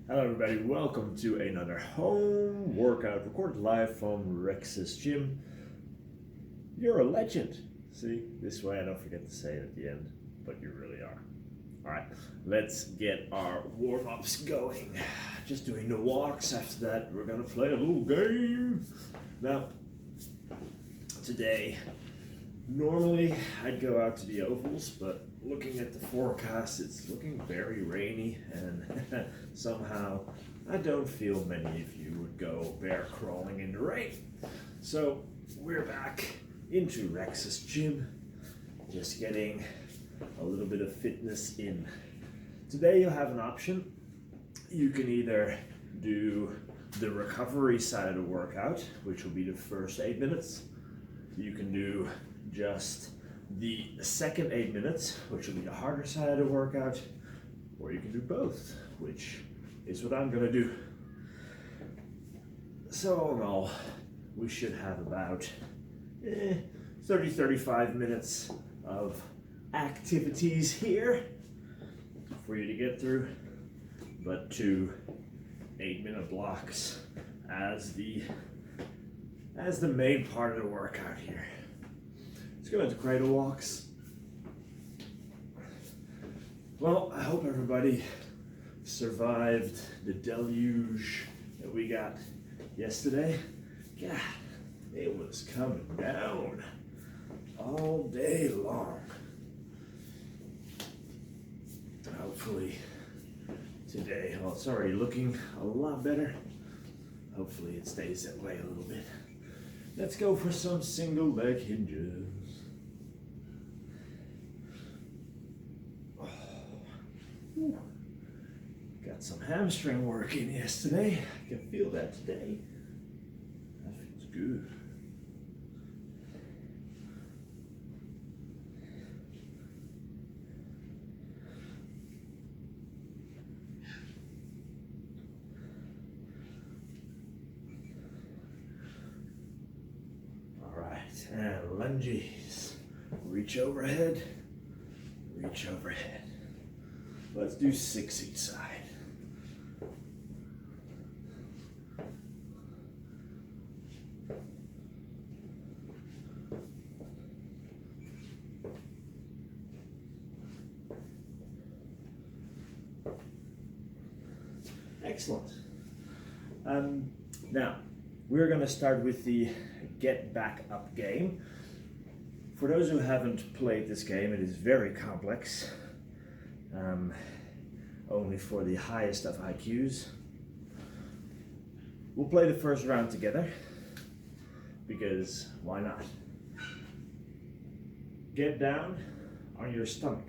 Hello everybody, welcome to another home workout recorded live from Rex's gym. You're a legend. See, this way I don't forget to say it at the end, but you really are. Alright, let's get our warm-ups going. Just doing the walks. After that, we're gonna play a little game. Now, today, normally I'd go out to the ovals, but looking at the forecast, it's looking very rainy, and somehow I don't feel many of you would go bear crawling in the rain. So we're back into Rex's gym, just getting a little bit of fitness in. Today you'll have an option. You can either do the recovery side of the workout, which will be the first 8 minutes. You can do just the second 8 minutes, which will be the harder side of the workout, or you can do both, which is what I'm gonna do. So all in all, we should have about 30-35 minutes of activities here for you to get through, but 2 8-minute blocks as the main part of the workout here. Let's go into cradle walks. Well, I hope everybody survived the deluge that we got yesterday. God, it was coming down all day long. Hopefully today, well, it's already looking a lot better. Hopefully it stays that way a little bit. Let's go for some single leg hinges. Oh, got some hamstring work in yesterday. I can feel that today. That feels good. And lunges. Reach overhead, reach overhead. Let's do 6 each side. Excellent. Now, we're going to start with the get back up game. For those who haven't played this game, it is very complex, only for the highest of IQs. We'll play the first round together, because why not? Get down on your stomach.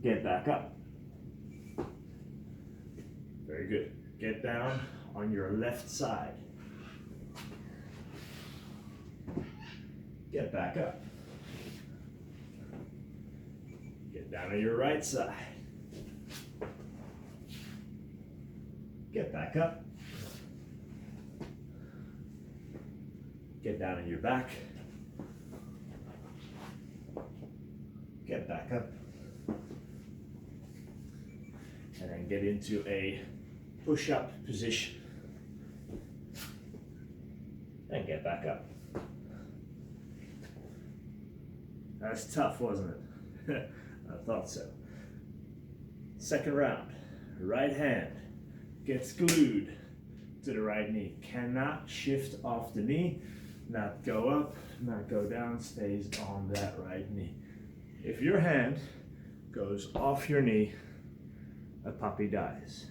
Get back up. Very good. Get down on your left side. Get back up. Get down on your right side. Get back up. Get down on your back. Get back up. And then get into a push-up position. And get back up. That's tough, wasn't it? I thought so. Second round. Right hand gets glued to the right knee. Cannot shift off the knee, not go up, not go down, stays on that right knee. If your hand goes off your knee, a puppy dies.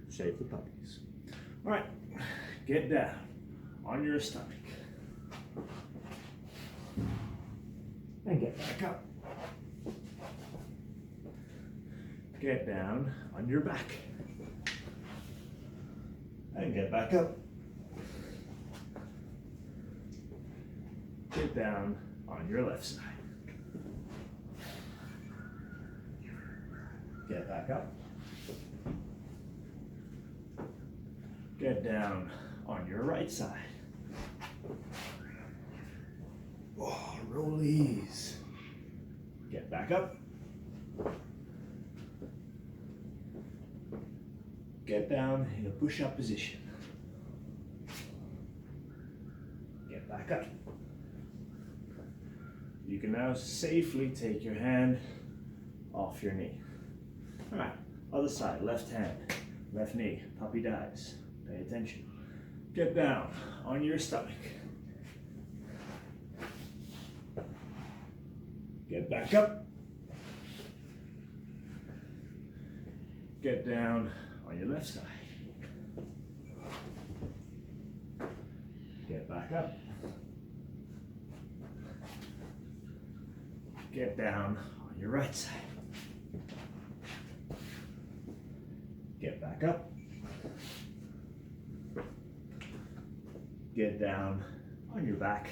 Save the puppies. All right, get down on your stomach. And get back up. Get down on your back. And get back up. Get down on your left side. Get back up. Get down on your right side. Oh, rollies. Get back up. Get down in a push-up position. Get back up. You can now safely take your hand off your knee. All right, other side, left hand, left knee, puppy dives. Pay attention. Get down on your stomach. Get back up. Get down on your left side. Get back up. Get down on your right side. Get back up. Get down on your back.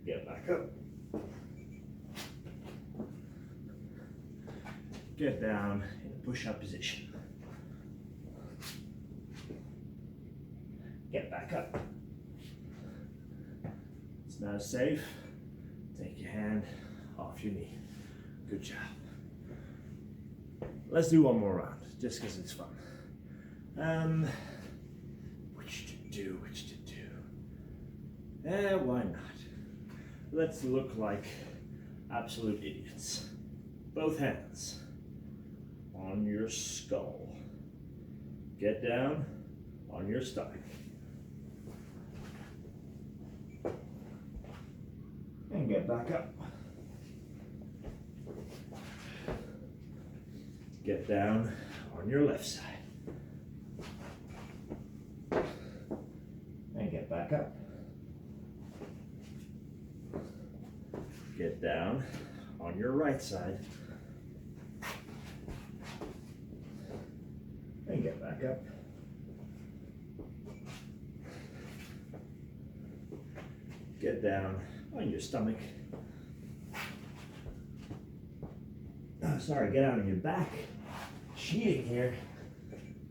Get back up. Get down in a push-up position. Get back up. It's now safe. Take your hand off your knee. Good job. Let's do one more round, just because it's fun. Which to do? Why not? Let's look like absolute idiots. Both hands on your skull. Get down on your stomach. And get back up. Get down on your left side. And get back up. Get down on your right side. And get back up. Get down on your stomach. Oh, sorry, get out on your back. Cheating here.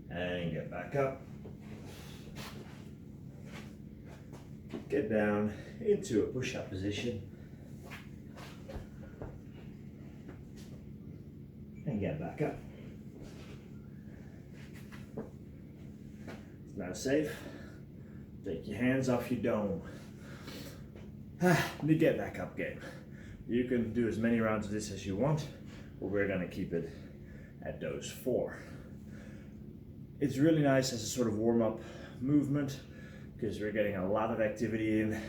And get back up. Get down into a push-up position. And get back up. It's now safe. Take your hands off your dome. The get back up game. You can do as many rounds of this as you want, but we're gonna keep it at those 4. It's really nice as a sort of warm-up movement because we're getting a lot of activity in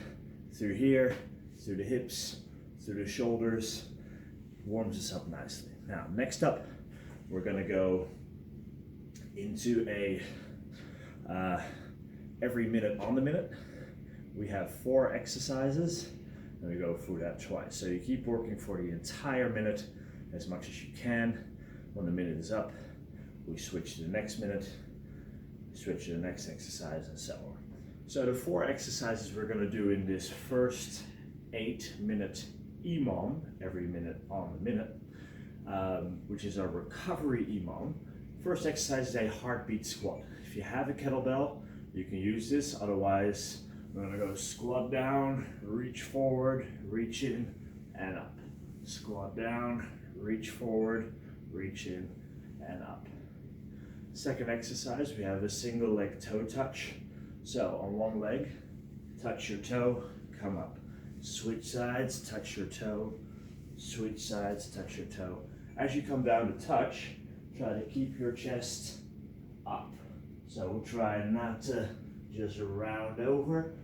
through here, through the hips, through the shoulders. Warms us up nicely. Now, next up, we're gonna go into a every minute on the minute. We have 4 exercises, and we go through that twice. So you keep working for the entire minute as much as you can. When the minute is up, we switch to the next minute, switch to the next exercise, and so on. So the 4 exercises we're gonna do in this first 8-minute EMOM, every minute on the minute, which is our recovery EMOM. First exercise is a heartbeat squat. If you have a kettlebell, you can use this. Otherwise, we're gonna go squat down, reach forward, reach in, and up. Squat down, reach forward, reach in, and up. Second exercise, we have a single leg toe touch. So on one leg, touch your toe, come up. Switch sides, touch your toe, switch sides, touch your toe. As you come down to touch, try to keep your chest up. So we'll try not to just round over,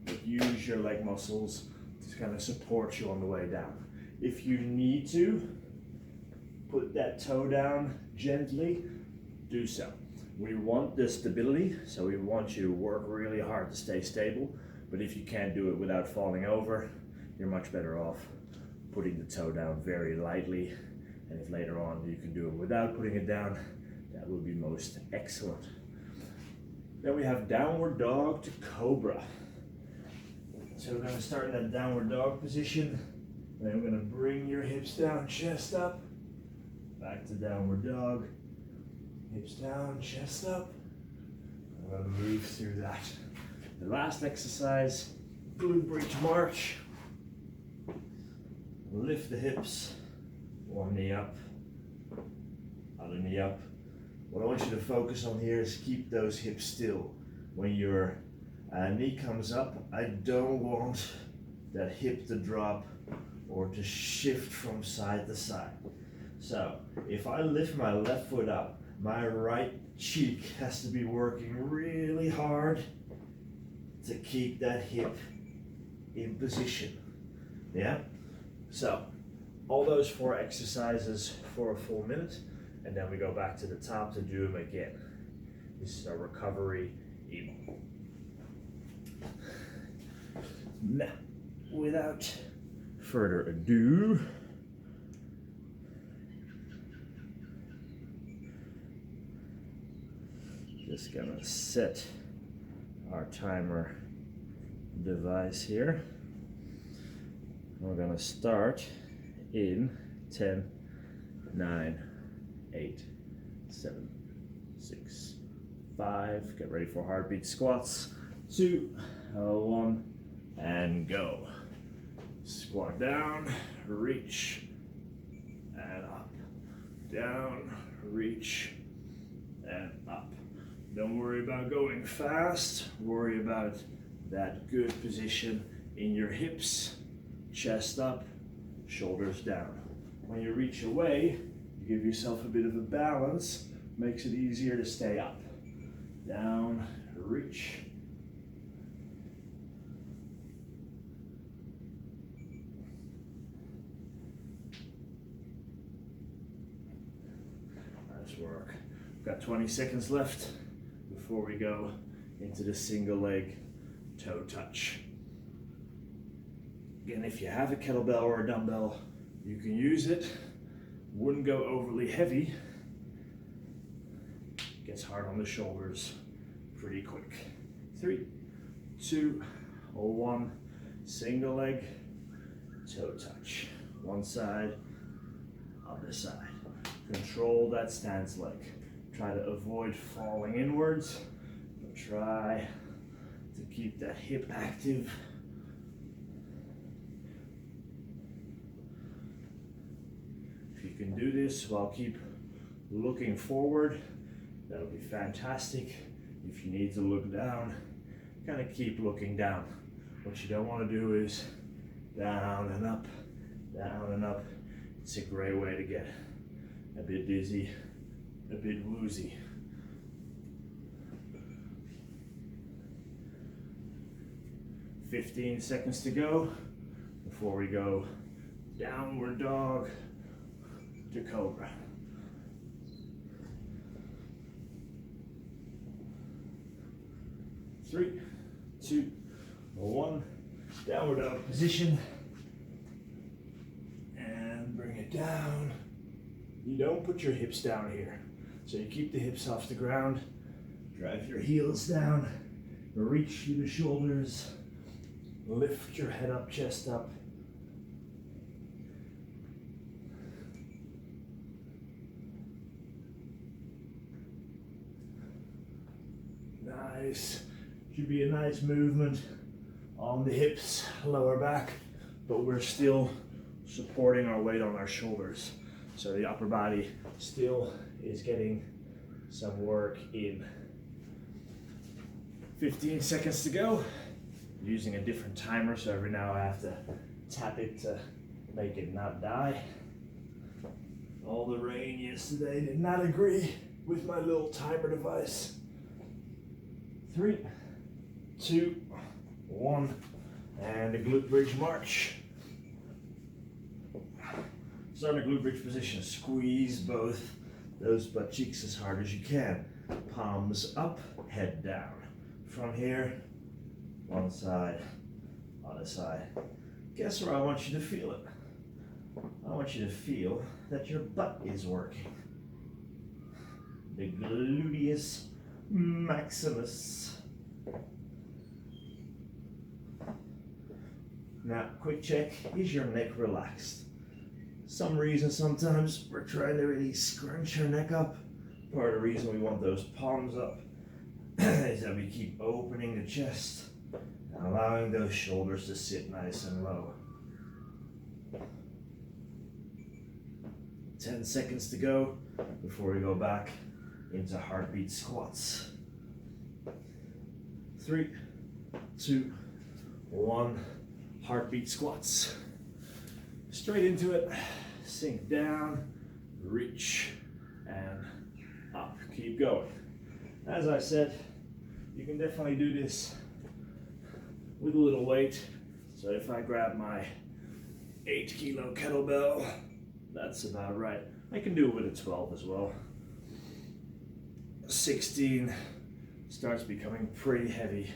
but use your leg muscles to kind of support you on the way down. If you need to put that toe down gently, do so. We want the stability, so we want you to work really hard to stay stable, but if you can't do it without falling over, you're much better off putting the toe down very lightly, and if later on you can do it without putting it down, that will be most excellent. Then we have downward dog to cobra. So we're going to start in that downward dog position, and then we're going to bring your hips down, chest up, back to downward dog, hips down, chest up. I'm going to move through that. The last exercise, glute bridge march. lift the hips, one knee up, other knee up. What I want you to focus on here is keep those hips still. When your knee comes up, I don't want that hip to drop or to shift from side to side. So if I lift my left foot up, my right cheek has to be working really hard to keep that hip in position. Yeah? So all those 4 exercises for a full minute, and then we go back to the top to do them again. This is our recovery EMOM. Now, without further ado, just gonna set our timer device here. We're gonna start in 10, 9, 8, 7, 6, 5. Get ready for heartbeat squats. 2, 1, and go. Squat down, reach, and up. Down, reach, and up. Don't worry about going fast. Worry about that good position in your hips. Chest up, shoulders down. When you reach away, you give yourself a bit of a balance. Makes it easier to stay up. Down, reach. Nice work. We've got 20 seconds left before we go into the single leg toe touch. Again, if you have a kettlebell or a dumbbell, you can use it. Wouldn't go overly heavy. Gets hard on the shoulders pretty quick. 3, 2, 1. Single leg toe touch. One side, other side. Control that stance leg. Try to avoid falling inwards, but try to keep that hip active. If you can do this while keep looking forward, that'll be fantastic. If you need to look down, kind of keep looking down. What you don't want to do is down and up, down and up. It's a great way to get a bit dizzy, a bit woozy. "15 seconds to go before we go downward dog to Cobra. Three, 2, 1. Downward dog position. And bring it down. You don't put your hips down here. So you keep the hips off the ground. Drive your heels down. Reach through the shoulders. Lift your head up, chest up. Nice. Should be a nice movement on the hips, lower back, but we're still supporting our weight on our shoulders. So the upper body still is getting some work in. 15 seconds to go. Using a different timer, so every now I have to tap it to make it not die. All the rain yesterday did not agree with my little timer device. 3, 2, 1, and a glute bridge march. Start in a glute bridge position. Squeeze both those butt cheeks as hard as you can. Palms up, head down. From here, one side, other side. Guess where I want you to feel it? I want you to feel that your butt is working. The gluteus maximus. Now, quick check, is your neck relaxed? Some reason sometimes we're trying to really scrunch our neck up. Part of the reason we want those palms up is that we keep opening the chest and allowing those shoulders to sit nice and low. 10 seconds to go before we go back into heartbeat squats. 3, 2, 1, heartbeat squats. Straight into it, sink down, reach, and up. Keep going. As I said, you can definitely do this with a little weight. So if I grab my 8-kilo kettlebell, that's about right. I can do it with a 12 as well. 16 starts becoming pretty heavy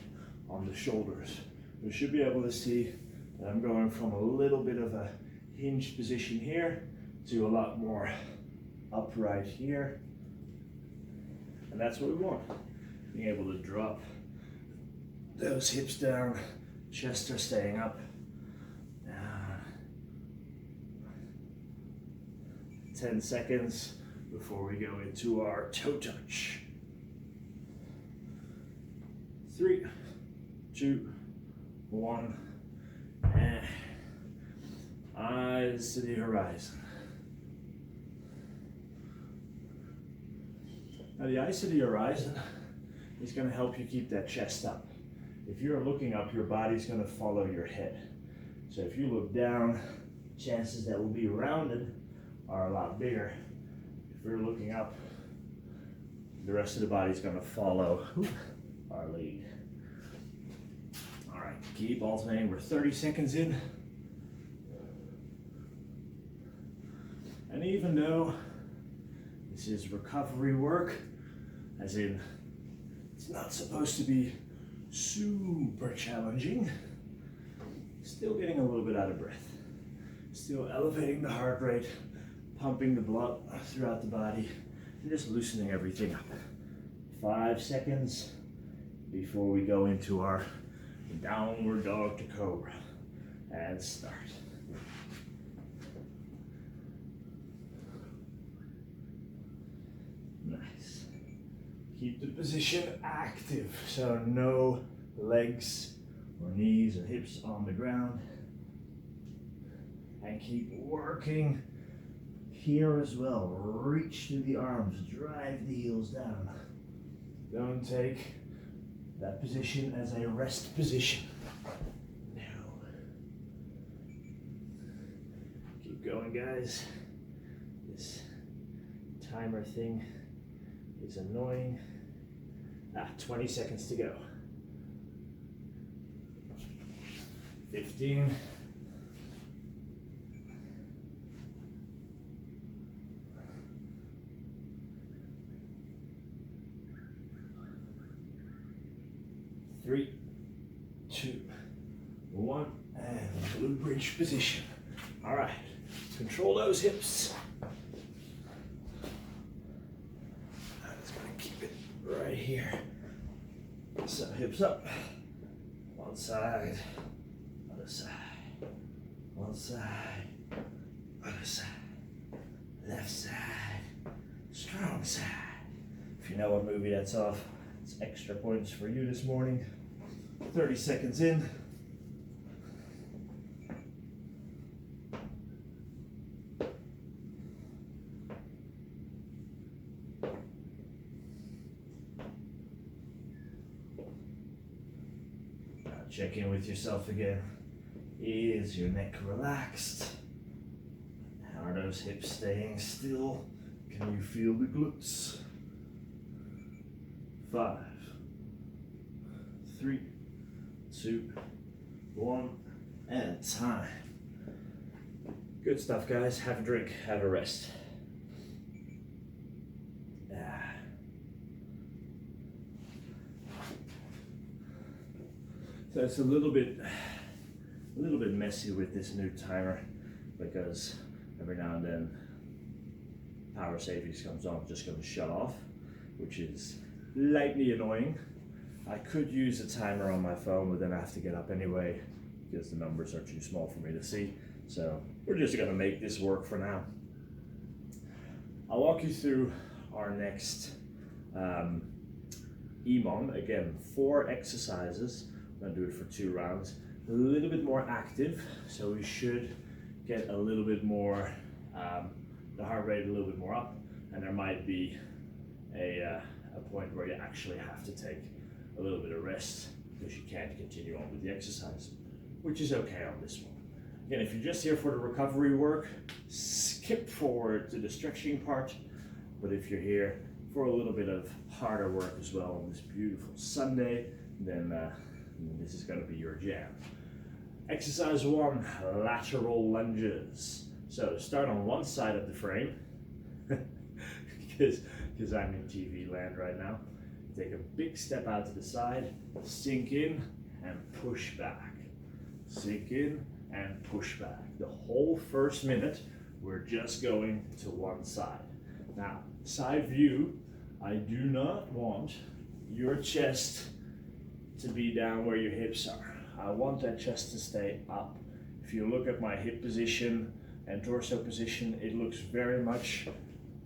on the shoulders. You should be able to see that I'm going from a little bit of a hinged position here to a lot more upright here. And that's what we want. Being able to drop those hips down, chest are staying up. 10 seconds before we go into our toe touch. 3, 2, 1, and eyes to the horizon. Now the eyes to the horizon is going to help you keep that chest up. If you're looking up, your body's going to follow your head. So if you look down, chances that will be rounded are a lot bigger. If we're looking up, the rest of the body's going to follow our lead. All right, keep alternating. We're 30 seconds in. And even though this is recovery work, as in it's not supposed to be super challenging, still getting a little bit out of breath. Still elevating the heart rate, pumping the blood throughout the body, and just loosening everything up. 5 seconds before we go into our downward dog to cobra. And start. Nice. Keep the position active, so no legs or knees or hips on the ground. And keep working here as well. Reach through the arms, drive the heels down. Don't take that position as a rest position. No. Keep going, guys. This timer thing is annoying. 20 seconds to go. 15. 3, 2, 1, and glute bridge position. All right, control those hips. I'm just gonna keep it right here. So hips up, one side, other side, one side, other side, left side, strong side. If you know what movie that's off, it's extra points for you this morning. 30 seconds in. Now check in with yourself again. Is your neck relaxed? How are those hips staying still? Can you feel the glutes? 5, 3, 2, 1, and time. Good stuff, guys. Have a drink, have a rest. So it's a little bit messy with this new timer because every now and then power savings comes on, just going to shut off, which is lightly annoying. I could use a timer on my phone, but then I have to get up anyway because the numbers are too small for me to see. So we're just gonna make this work for now. I'll walk you through our next EMOM. Again, 4 exercises. I'm gonna do it for 2 rounds. A little bit more active, so we should get a little bit more the heart rate a little bit more up, and there might be a point where you actually have to take a little bit of rest because you can't continue on with the exercise, which is okay on this one. Again, if you're just here for the recovery work, skip forward to the stretching part. But if you're here for a little bit of harder work as well on this beautiful Sunday, then this is going to be your jam. Exercise 1, lateral lunges. So start on one side of the frame, because I'm in TV land right now. Take a big step out to the side, sink in and push back. Sink in and push back. The whole first minute, we're just going to one side. Now, side view, I do not want your chest to be down where your hips are. I want that chest to stay up. If you look at my hip position and torso position, it looks very much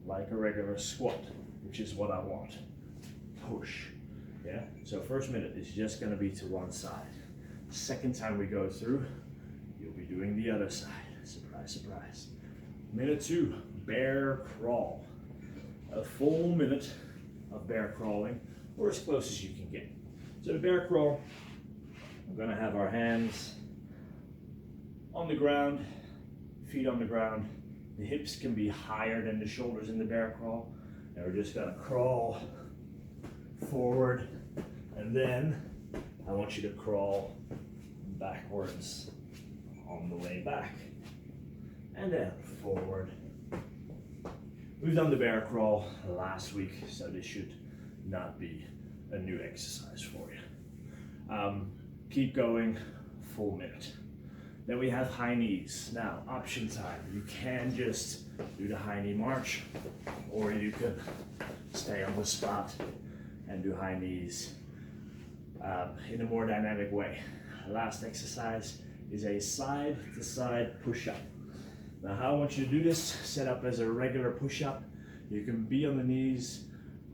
like a regular squat, which is what I want. Push. Yeah? So first minute is just going to be to one side. Second time we go through, you'll be doing the other side. Surprise, surprise. Minute 2, bear crawl. A full minute of bear crawling, or as close as you can get. So the bear crawl, we're going to have our hands on the ground, feet on the ground. The hips can be higher than the shoulders in the bear crawl. And we're just going to crawl forward, and then I want you to crawl backwards on the way back, and then forward. We've done the bear crawl last week, so this should not be a new exercise for you. Keep going, full minute. Then we have high knees. Now, option time. You can just do the high knee march, or you can stay on the spot and do high knees in a more dynamic way. Last exercise is a side-to-side push-up. Now, how I want you to do this, set up as a regular push-up. You can be on the knees.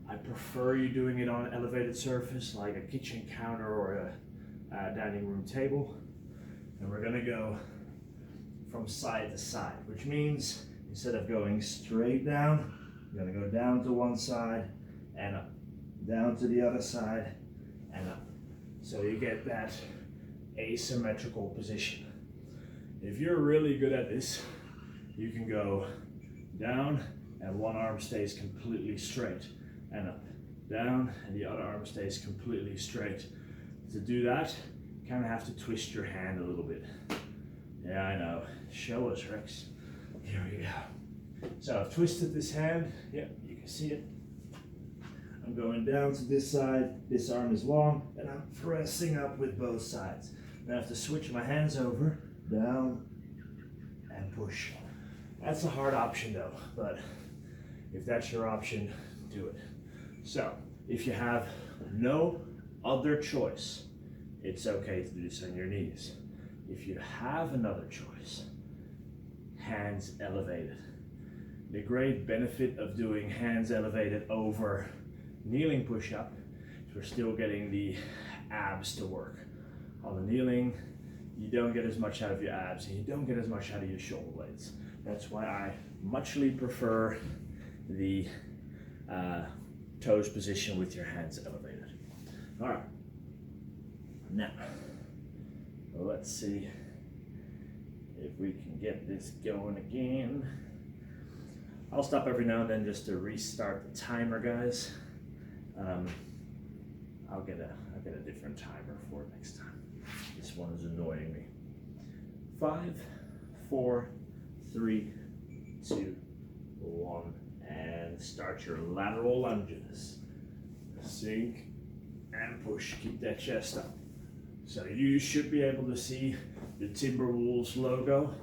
I prefer you doing it on an elevated surface like a kitchen counter or a dining room table. And we're gonna go from side to side, which means instead of going straight down, you're gonna go down to one side and up, down to the other side and up. So you get that asymmetrical position. If you're really good at this, you can go down and one arm stays completely straight and up, down and the other arm stays completely straight. To do that, you kind of have to twist your hand a little bit. Yeah, I know. Show us, Rex. Here we go. So I've twisted this hand. Yep, you can see it. I'm going down to this side. This arm is long, and I'm pressing up with both sides. Then I have to switch my hands over, down, and push. That's a hard option though, but if that's your option, do it. So, if you have no other choice, it's okay to do this on your knees. If you have another choice, hands elevated. The great benefit of doing hands elevated over kneeling push-up is we're still getting the abs to work. On the kneeling, you don't get as much out of your abs and you don't get as much out of your shoulder blades. That's why I muchly prefer the toes position with your hands elevated. All right. Now, let's see if we can get this going again. I'll stop every now and then just to restart the timer, guys. I'll get a different timer for next time. This one is annoying me. 5, 4, 3, 2, 1, and start your lateral lunges. Sink and push. Keep that chest up. So you should be able to see the Timberwolves logo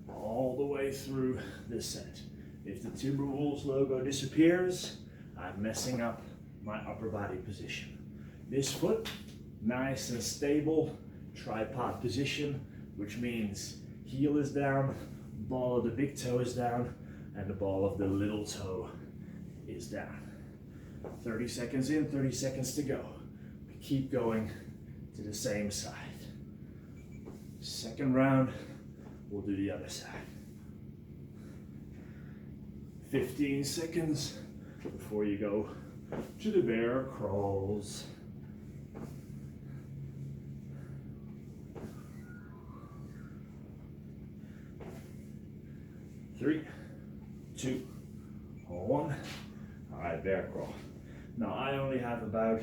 all the way through this set. If the Timberwolves logo disappears, I'm messing up my upper body position. This foot, nice and stable, tripod position, which means heel is down, ball of the big toe is down, and the ball of the little toe is down. 30 seconds in, 30 seconds to go. Keep going to the same side. Second round, we'll do the other side. 15 seconds before you go to the bear crawls. 3, 2, 1. All right, bear crawl. Now I only have about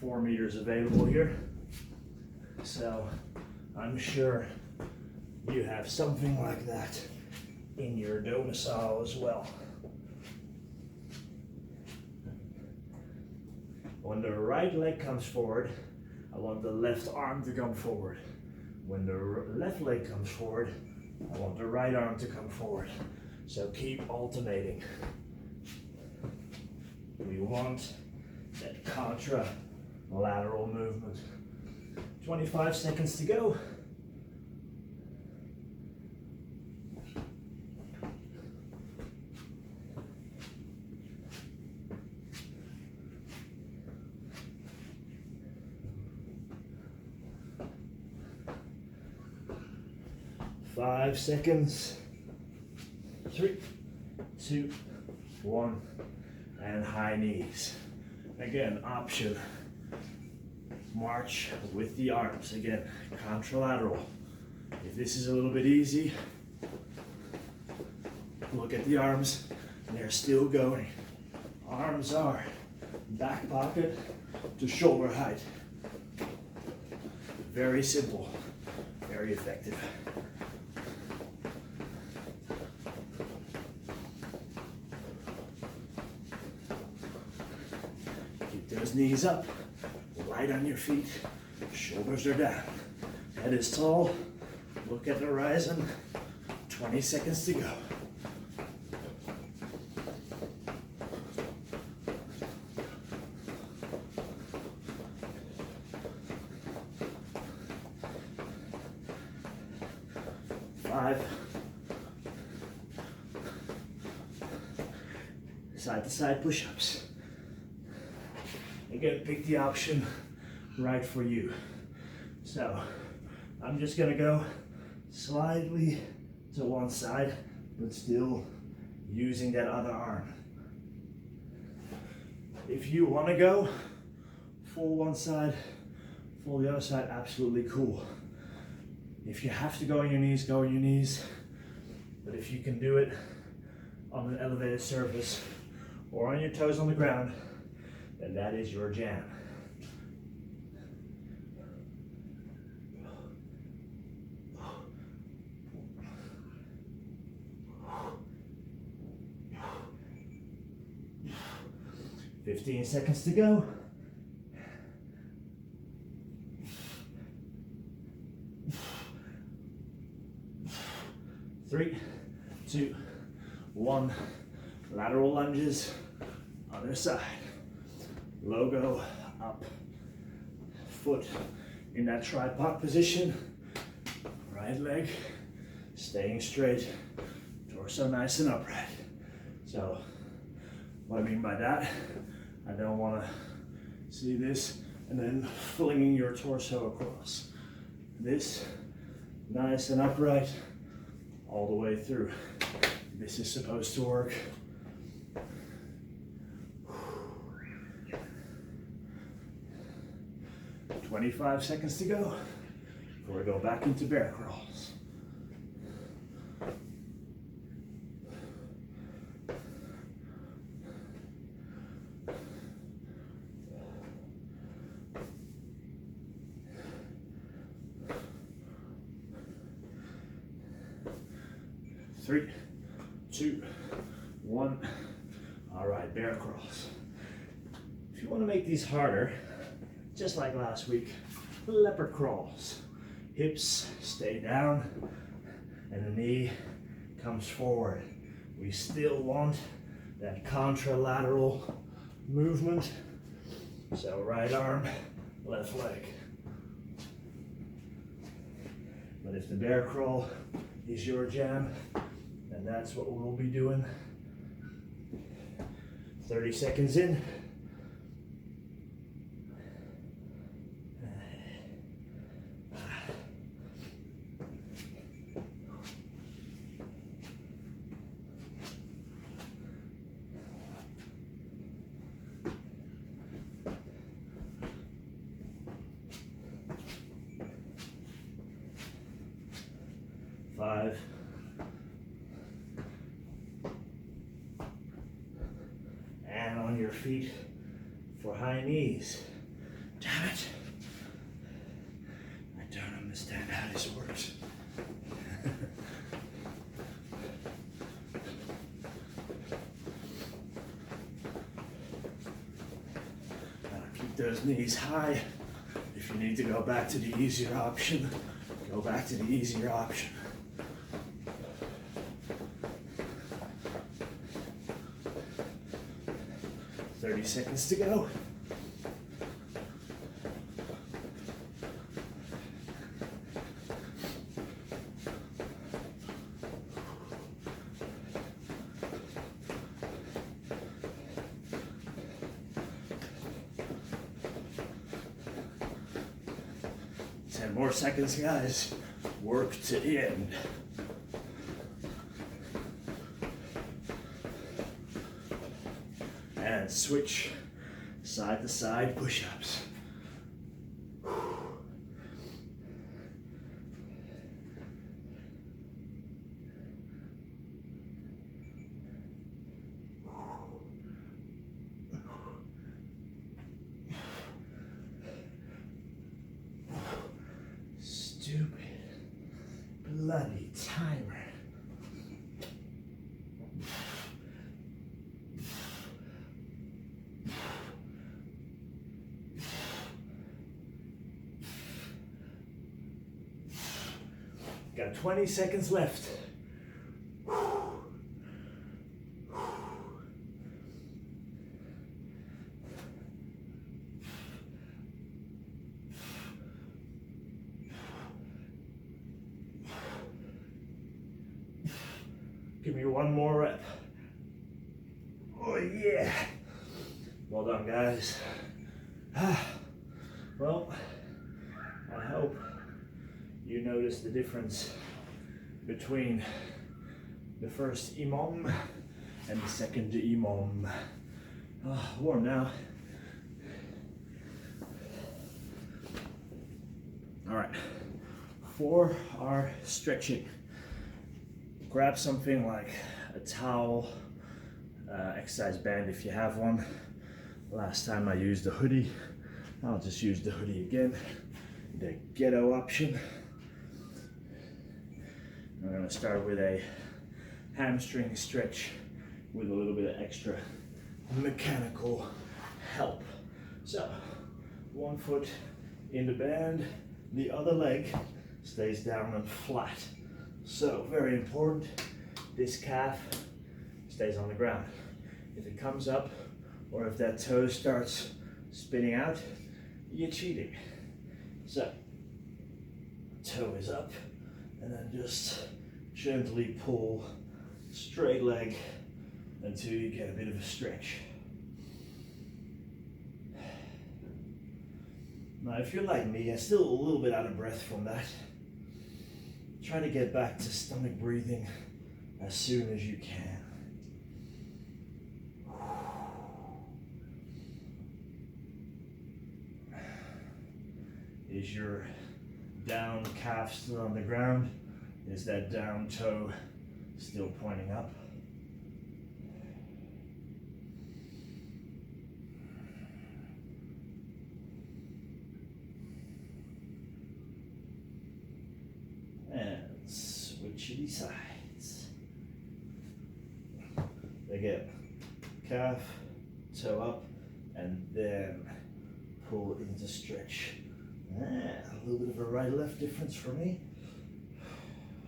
4 meters available here, so I'm sure you have something like that in your domicile as well. When the right leg comes forward, I want the left arm to come forward. When the left leg comes forward, I want the right arm to come forward. So keep alternating. We want that contra-lateral movement. 25 seconds to go. Five seconds. 3, 2, 1, and high knees. Again, option. March with the arms. Again, contralateral. If this is a little bit easy, look at the arms. They're still going. Arms are back pocket to shoulder height. Very simple, very effective. Those knees up, light on your feet, shoulders are down. Head is tall, look at the horizon, 20 seconds to go. Five. Side to side push-ups. Again, pick the option right for you. So I'm just gonna go slightly to one side, but still using that other arm. If you wanna go full one side, full the other side, absolutely cool. If you have to go on your knees, go on your knees. But if you can do it on an elevated surface or on your toes on the ground, then that is your jam. Fifteen seconds to go. 3, 2, 1. Lateral lunges, other side. Logo up, foot in that tripod position, right leg staying straight, torso nice and upright. So what I mean by that, I don't want to see this and then flinging your torso across. This nice and upright all the way through. This is supposed to work. 25 seconds to go before we go back into bear crawls. Three, 2, 1. All right, bear crawls. If you want to make these harder, just like last week, leopard crawls. Hips stay down and the knee comes forward. We still want that contralateral movement. So right arm, left leg. But if the bear crawl is your jam, then that's what we'll be doing. 30 seconds in. 5. And on your feet for high knees. Damn it. I don't understand how this works. Keep those knees high. If you need to go back to the easier option, go back to the easier option. Thirty seconds to go. More seconds, guys. Work to the end. And switch side to side push-ups. Stupid bloody timer. Got 20 seconds left. Give me one more rep. Oh yeah. Well done, guys. Well, I hope you notice the difference between the first EMOM and the second EMOM. Warm now. All right, for our stretching, grab something like a towel, exercise band if you have one. Last time I used a hoodie. I'll just use the hoodie again. The ghetto option. I'm going to start with a hamstring stretch with a little bit of extra mechanical help. So, one foot in the band, the other leg stays down and flat. So, very important, this calf stays on the ground. If it comes up or if that toe starts spinning out, you're cheating. So, toe is up, and then just gently pull straight leg until you get a bit of a stretch. Now, if you're like me and still a little bit out of breath from that, try to get back to stomach breathing as soon as you can. Is your down calf still on the ground? Is that down toe still pointing up? And switchity sides. Again, calf, toe up, and then pull into stretch. A little bit of a right-left difference for me.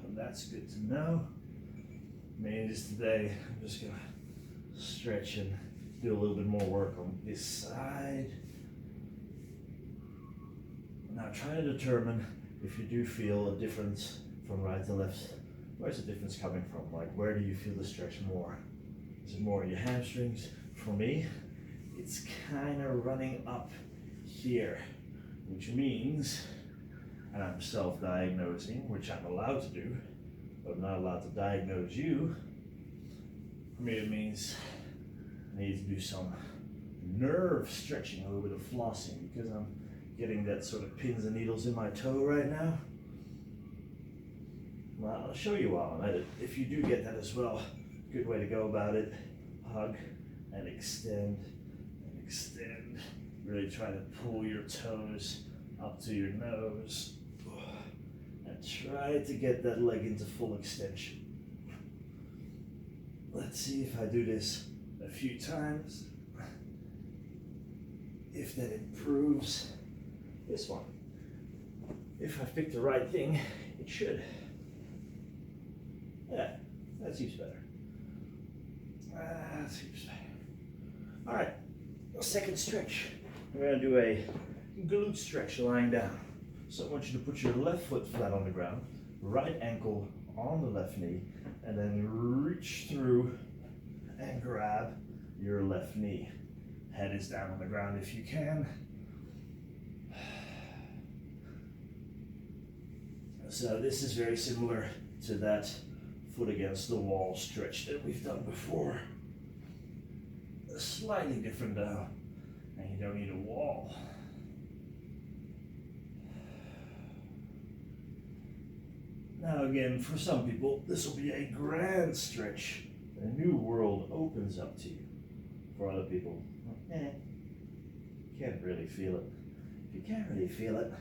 And that's good to know. Maybe just today, I'm just gonna stretch and do a little bit more work on this side. Now try to determine if you do feel a difference from right to left. Where's the difference coming from? Like, where do you feel the stretch more? Is it more in your hamstrings? For me, it's kind of running up here, which means, and I'm self-diagnosing, which I'm allowed to do, but I'm not allowed to diagnose you. For me, it means I need to do some nerve stretching, a little bit of flossing, because I'm getting that sort of pins and needles in my toe right now. Well, I'll show you while I'm at it. If you do get that as well, good way to go about it. Hug and extend and extend. Really try to pull your toes up to your nose and try to get that leg into full extension. Let's see if I do this a few times. If that improves. This one. If I pick the right thing, it should. Yeah, that seems better. That seems better. All right, second stretch. We're gonna do a glute stretch lying down. So I want you to put your left foot flat on the ground, right ankle on the left knee, and then reach through and grab your left knee. Head is down on the ground if you can. So this is very similar to that foot against the wall stretch that we've done before. Slightly different though, and you don't need a wall. Now again, for some people, this will be a grand stretch. A new world opens up to you. For other people, can't really feel it. If you can't really feel it,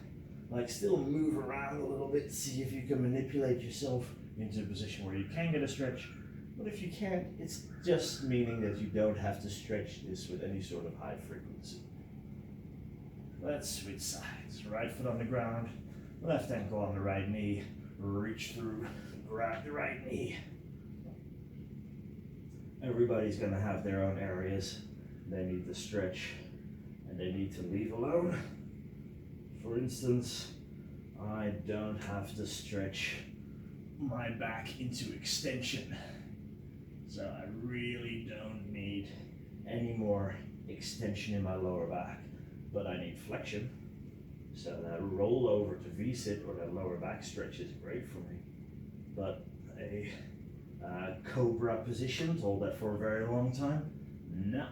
like still move around a little bit, see if you can manipulate yourself into a position where you can get a stretch. But if you can't, it's just meaning that you don't have to stretch this with any sort of high frequency. Let's switch sides. Right foot on the ground, left ankle on the right knee. Reach through, grab the right knee. Everybody's gonna have their own areas they need to stretch and they need to leave alone. For instance, I don't have to stretch my back into extension. So I really don't need any more extension in my lower back, but I need flexion. So that roll over to V-sit or that lower back stretch is great for me. But a Cobra position, hold that for a very long time, no.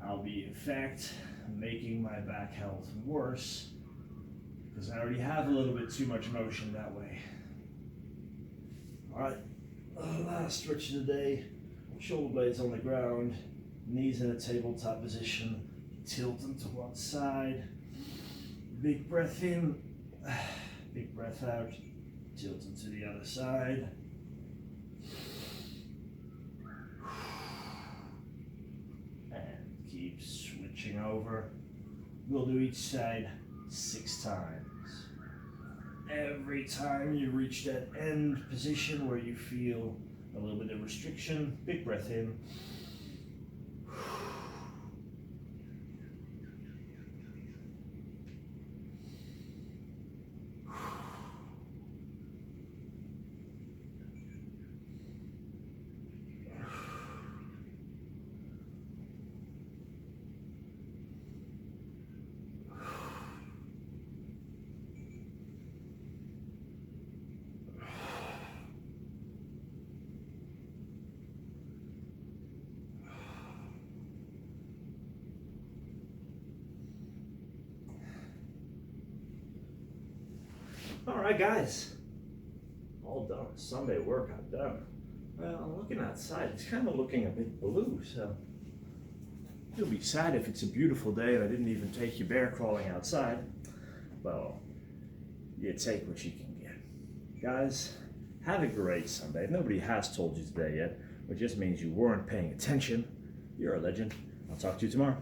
I'll be in fact making my back health worse because I already have a little bit too much motion that way. All right, last stretch of the day, shoulder blades on the ground, knees in a tabletop position, tilt them to one side, big breath in, big breath out, tilt them to the other side. And keep switching over. We'll do each side 6 times. Every time you reach that end position where you feel a little bit of restriction, big breath in. All right, guys, all done. Sunday workout done. Well, I'm looking outside. It's kind of looking a bit blue, so you'll be sad if it's a beautiful day and I didn't even take you bear crawling outside. Well, you take what you can get. Guys, have a great Sunday. If nobody has told you today yet, which just means you weren't paying attention, you're a legend. I'll talk to you tomorrow.